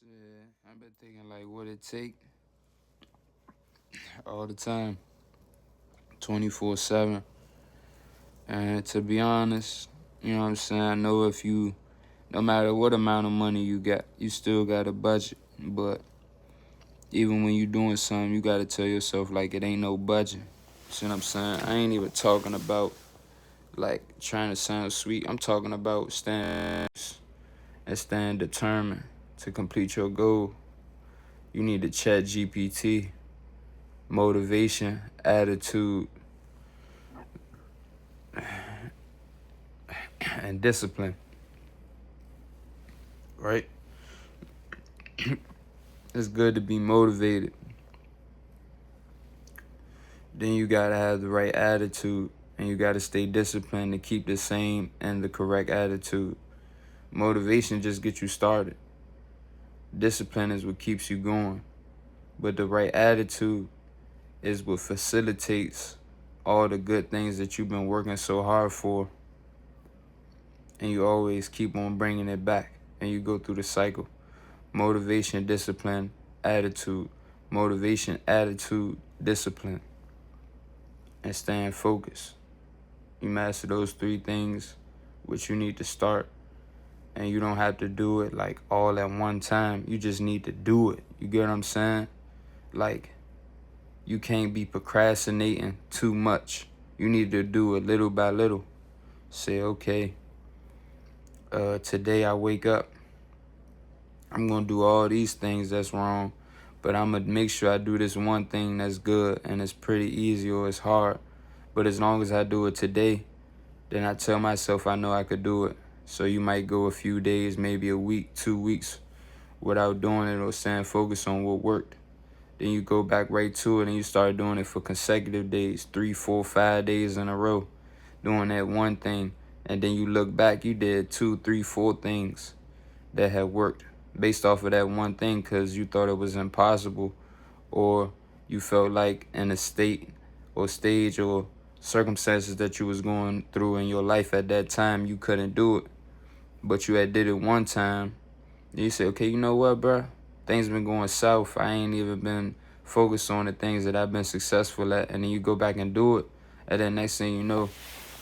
Shit, I've been thinking like what it take all the time, 24/7. And to be honest, you know what I'm saying? I know if you, no matter what amount of money you got, you still got a budget. But even when you doing something, you got to tell yourself like it ain't no budget. See what I'm saying? I ain't even talking about like trying to sound sweet. I'm talking about staying determined to complete your goal. You need to chat GPT, motivation, attitude, and discipline, right? It's good to be motivated. Then you gotta have the right attitude, and you gotta stay disciplined to keep the same and the correct attitude. Motivation just gets you started. Discipline is what keeps you going. But the right attitude is what facilitates all the good things that you've been working so hard for. And you always keep on bringing it back. And you go through the cycle. Motivation, discipline, attitude. Motivation, attitude, discipline. And staying focused. You master those three things, which you need to start. And you don't have to do it like all at one time. You just need to do it. You get what I'm saying? Like, you can't be procrastinating too much. You need to do it little by little. Say, okay, today I wake up. I'm going to do all these things that's wrong, but I'm going to make sure I do this one thing that's good and it's pretty easy or it's hard. But as long as I do it today, then I tell myself I know I could do it. So you might go a few days, maybe a week, 2 weeks without doing it or staying focused on what worked. Then you go back right to it and you start doing it for consecutive days, 3, 4, 5 days in a row, doing that one thing. And then you look back, you did 2, 3, 4 things that had worked based off of that one thing because you thought it was impossible, or you felt like in a state or stage or circumstances that you was going through in your life at that time, you couldn't do it. But you had did it one time. You say, okay, you know what, bro? Things been going south. I ain't even been focused on the things that I've been successful at. And then you go back and do it. And then next thing you know,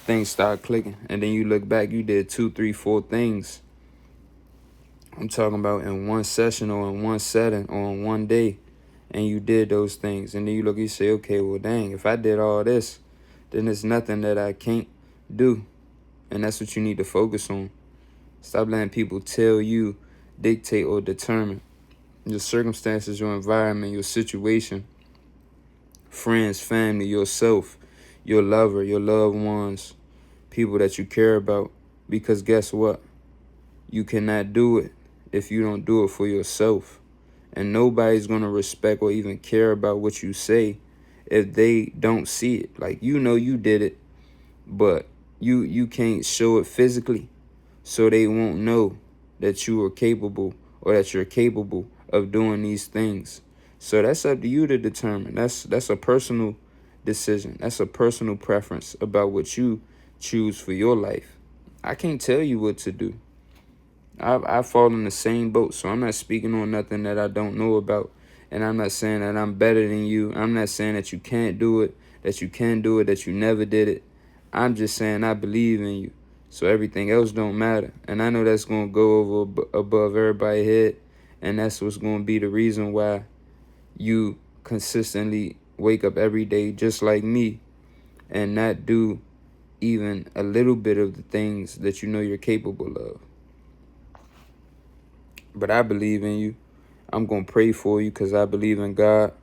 things start clicking. And then you look back, you did 2, 3, 4 things. I'm talking about in one session or in one setting or in one day. And you did those things. And then you look, you say, okay, well, dang, if I did all this, then there's nothing that I can't do. And that's what you need to focus on. Stop letting people tell you, dictate, or determine your circumstances, your environment, your situation, friends, family, yourself, your lover, your loved ones, people that you care about. Because guess what? You cannot do it if you don't do it for yourself. And nobody's going to respect or even care about what you say if they don't see it. Like, you know you did it, but you can't show it physically. So they won't know that you are capable or that you're capable of doing these things. So that's up to you to determine. That's a personal decision. That's a personal preference about what you choose for your life. I can't tell you what to do. I fall in the same boat, so I'm not speaking on nothing that I don't know about. And I'm not saying that I'm better than you. I'm not saying that you can't do it, that you can do it, that you never did it. I'm just saying I believe in you. So everything else don't matter. And I know that's going to go over above everybody's head. And that's what's going to be the reason why you consistently wake up every day just like me and not do even a little bit of the things that you know you're capable of. But I believe in you. I'm going to pray for you because I believe in God,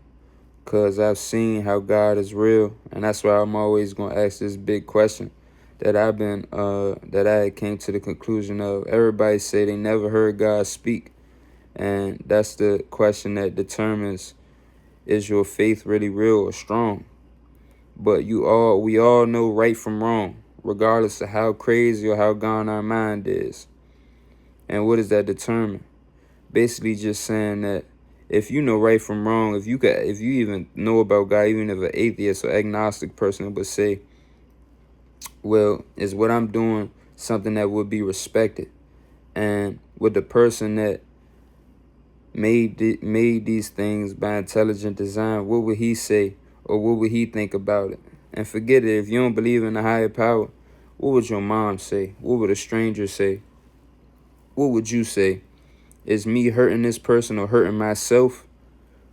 because I've seen how God is real. And that's why I'm always going to ask this big question that that I came to the conclusion of. Everybody say they never heard God speak. And that's the question that determines, is your faith really real or strong? But we all know right from wrong, regardless of how crazy or how gone our mind is. And what does that determine? Basically just saying that if you know right from wrong, if you even know about God, even if an atheist or agnostic person would say, well, is what I'm doing something that would be respected? And with the person that made these things by intelligent design, what would he say or what would he think about it? And forget it, if you don't believe in a higher power, what would your mom say? What would a stranger say? What would you say? Is me hurting this person or hurting myself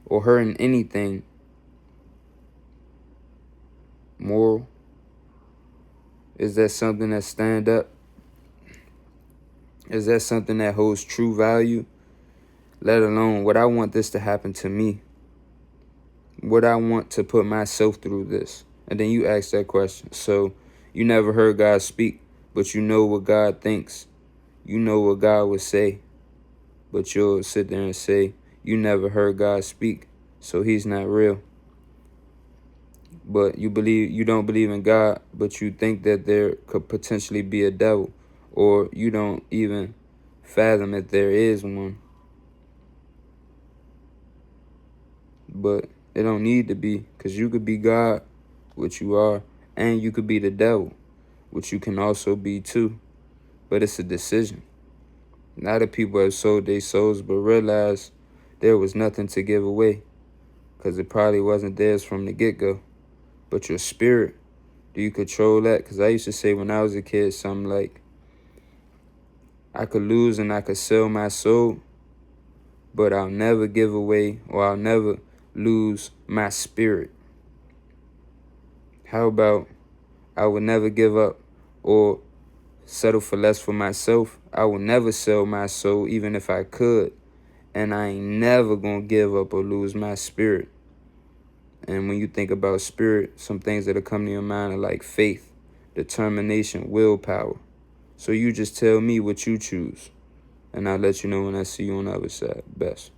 or hurting anything moral? Is that something that stand up? Is that something that holds true value? Let alone, would I want this to happen to me? Would I want to put myself through this? And then you ask that question. So you never heard God speak, but you know what God thinks. You know what God would say, but you'll sit there and say, you never heard God speak, so he's not real. But you don't believe in God, but you think that there could potentially be a devil, or you don't even fathom that there is one. But it don't need to be, because you could be God, which you are, and you could be the devil, which you can also be too. But it's a decision. A lot of people have sold their souls, but realized there was nothing to give away, because it probably wasn't theirs from the get-go. But your spirit, do you control that? Because I used to say when I was a kid something like, I could lose and I could sell my soul, but I'll never give away or I'll never lose my spirit. How about I would never give up or settle for less for myself? I will never sell my soul even if I could. And I ain't never gonna give up or lose my spirit. And when you think about spirit, some things that will come to your mind are like faith, determination, willpower. So you just tell me what you choose, and I'll let you know when I see you on the other side. Best.